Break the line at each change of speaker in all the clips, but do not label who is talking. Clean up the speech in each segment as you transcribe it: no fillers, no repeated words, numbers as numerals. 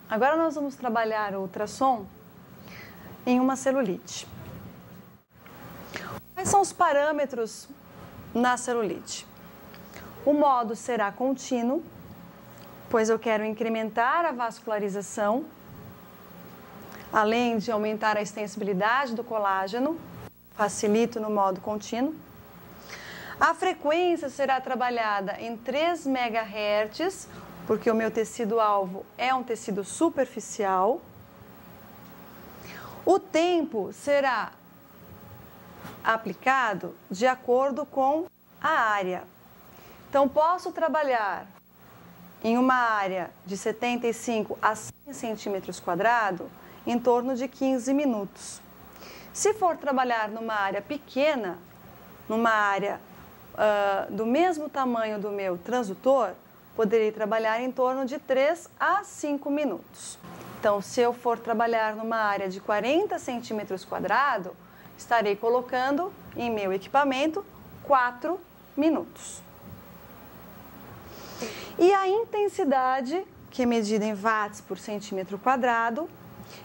agora nós vamos trabalhar o ultrassom em uma celulite. Quais são os parâmetros na celulite? O modo será contínuo, pois eu quero incrementar a vascularização, além de aumentar a extensibilidade do colágeno, facilito no modo contínuo. A frequência será trabalhada em 3 MHz, porque o meu tecido-alvo é um tecido superficial. O tempo será aplicado de acordo com a área. Então, posso trabalhar em uma área de 75 a 100 centímetros quadrados em torno de 15 minutos. Se for trabalhar numa área pequena, numa área do mesmo tamanho do meu transdutor, poderei trabalhar em torno de 3 a 5 minutos. Então, se eu for trabalhar numa área de 40 centímetros quadrados, estarei colocando em meu equipamento 4 minutos. E a intensidade, que é medida em watts por centímetro quadrado,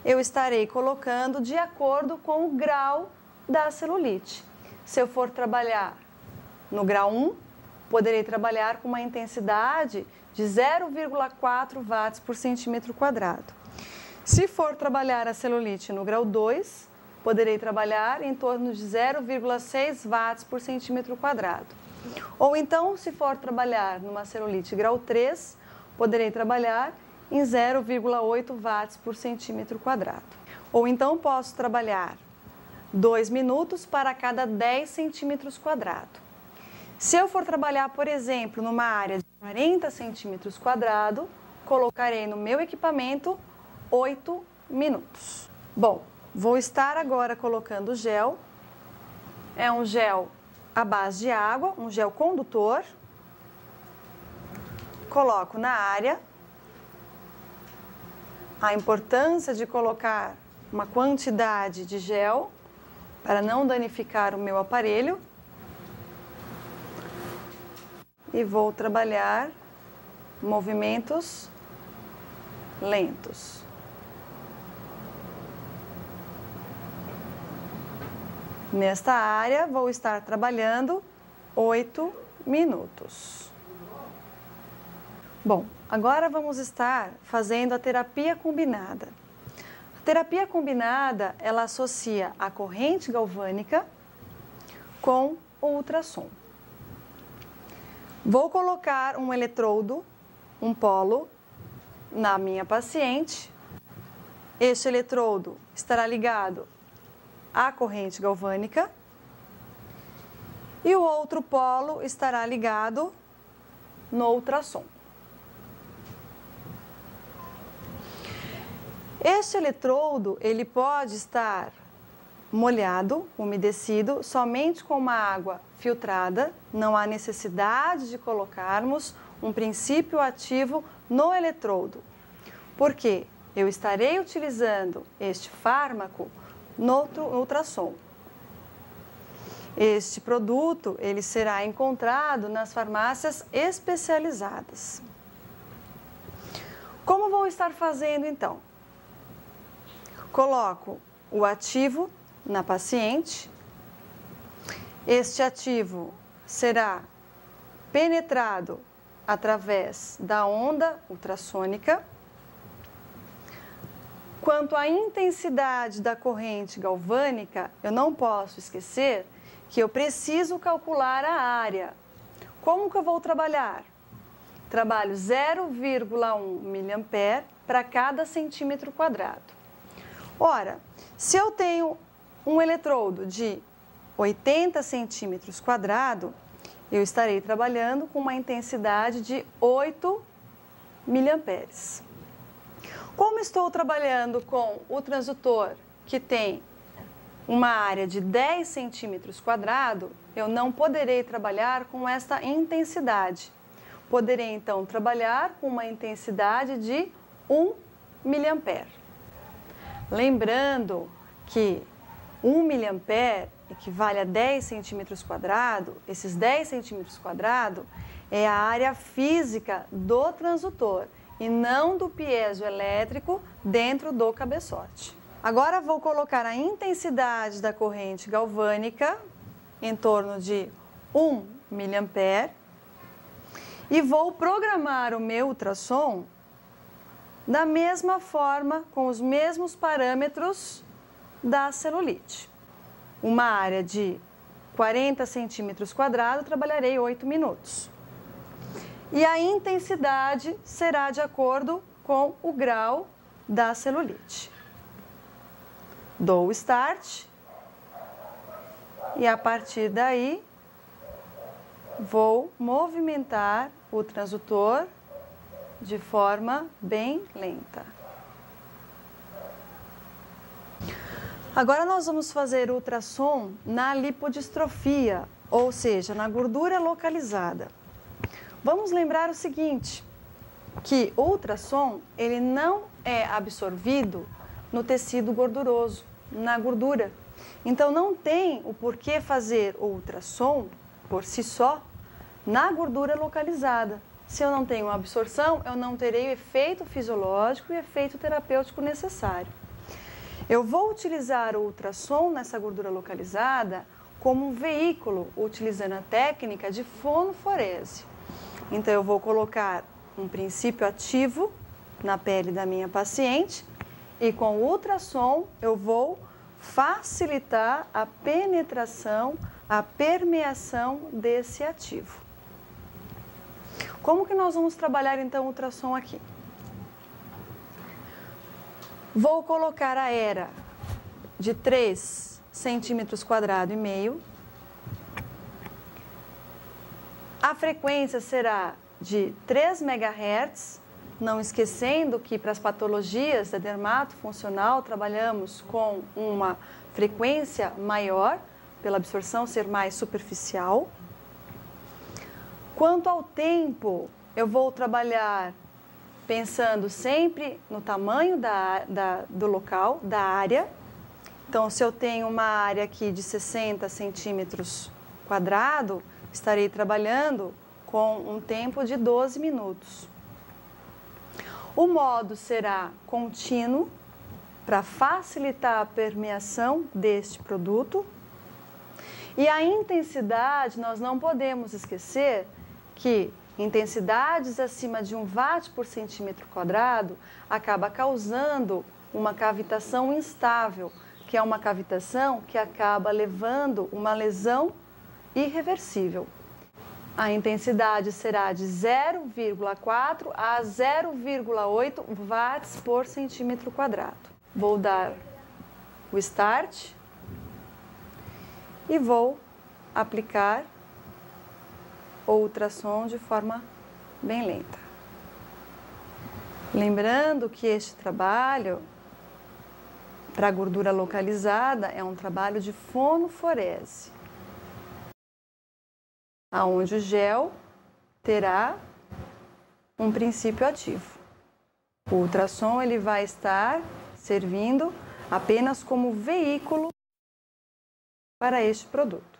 eu estarei colocando de acordo com o grau da celulite. Se eu for trabalhar no grau 1, poderei trabalhar com uma intensidade de 0,4 watts por centímetro quadrado. Se for trabalhar a celulite no grau 2, poderei trabalhar em torno de 0,6 watts por centímetro quadrado. Ou então, se for trabalhar numa celulite grau 3, poderei trabalhar em 0,8 watts por centímetro quadrado. Ou então, posso trabalhar 2 minutos para cada 10 centímetros quadrados. Se eu for trabalhar, por exemplo, numa área de 40 centímetros quadrados, colocarei no meu equipamento 8 minutos. Bom, vou estar agora colocando o gel. É um gel à base de água, um gel condutor. Coloco na área. A importância de colocar uma quantidade de gel para não danificar o meu aparelho. E vou trabalhar movimentos lentos. Nesta área, vou estar trabalhando 8 minutos. Bom, agora vamos estar fazendo a terapia combinada. A terapia combinada, ela associa a corrente galvânica com o ultrassom. Vou colocar um eletrodo, um polo, na minha paciente. Este eletrodo estará ligado à corrente galvânica e o outro polo estará ligado no ultrassom. Este eletrodo, ele pode estar molhado, umedecido, somente com uma água filtrada. Não há necessidade de colocarmos um princípio ativo no eletrodo, porque eu estarei utilizando este fármaco no ultrassom. Este produto, ele será encontrado nas farmácias especializadas. Como vou estar fazendo então? Coloco o ativo na paciente. Este ativo será penetrado através da onda ultrassônica. Quanto à intensidade da corrente galvânica, eu não posso esquecer que eu preciso calcular a área. Como que eu vou trabalhar? Trabalho 0,1 mA para cada centímetro quadrado. Ora, se eu tenho um eletrodo de 80 centímetros quadrados, eu estarei trabalhando com uma intensidade de 8 miliamperes. Como estou trabalhando com o transdutor que tem uma área de 10 centímetros quadrados, eu não poderei trabalhar com esta intensidade. Poderei então trabalhar com uma intensidade de 1 miliampere. Lembrando que 1 miliampere equivale a 10 centímetros quadrados. Esses 10 centímetros quadrados é a área física do transdutor. e não do piezoelétrico dentro do cabeçote. Agora vou colocar a intensidade da corrente galvânica em torno de 1 mA e vou programar o meu ultrassom da mesma forma, com os mesmos parâmetros da celulite. Uma área de 40 centímetros quadrados, trabalharei 8 minutos. E a intensidade será de acordo com o grau da celulite. Dou o start e a partir daí vou movimentar o transdutor de forma bem lenta. Agora nós vamos fazer o ultrassom na lipodistrofia, ou seja, na gordura localizada. Vamos lembrar o seguinte, que o ultrassom ele não é absorvido no tecido gorduroso, na gordura. Então não tem o porquê fazer o ultrassom por si só na gordura localizada. Se eu não tenho absorção, eu não terei o efeito fisiológico e o efeito terapêutico necessário. Eu vou utilizar o ultrassom nessa gordura localizada como um veículo, utilizando a técnica de fonoforese. Então, eu vou colocar um princípio ativo na pele da minha paciente e com o ultrassom eu vou facilitar a penetração, a permeação desse ativo. Como que nós vamos trabalhar então o ultrassom aqui? Vou colocar a era de 3 centímetros quadrados e meio. A frequência será de 3 MHz, não esquecendo que para as patologias da dermato funcional trabalhamos com uma frequência maior, pela absorção ser mais superficial. Quanto ao tempo, eu vou trabalhar pensando sempre no tamanho do local, da área. Então, se eu tenho uma área aqui de 60 centímetros quadrados, estarei trabalhando com um tempo de 12 minutos. O modo será contínuo, para facilitar a permeação deste produto. E a intensidade, nós não podemos esquecer que intensidades acima de 1 watt por centímetro quadrado acaba causando uma cavitação instável, que é uma cavitação que acaba levando uma lesão irreversível. A intensidade será de 0,4 a 0,8 watts por centímetro quadrado. Vou dar o start e vou aplicar o ultrassom de forma bem lenta. Lembrando que este trabalho para gordura localizada é um trabalho de fonoforese, aonde o gel terá um princípio ativo. O ultrassom ele vai estar servindo apenas como veículo para este produto.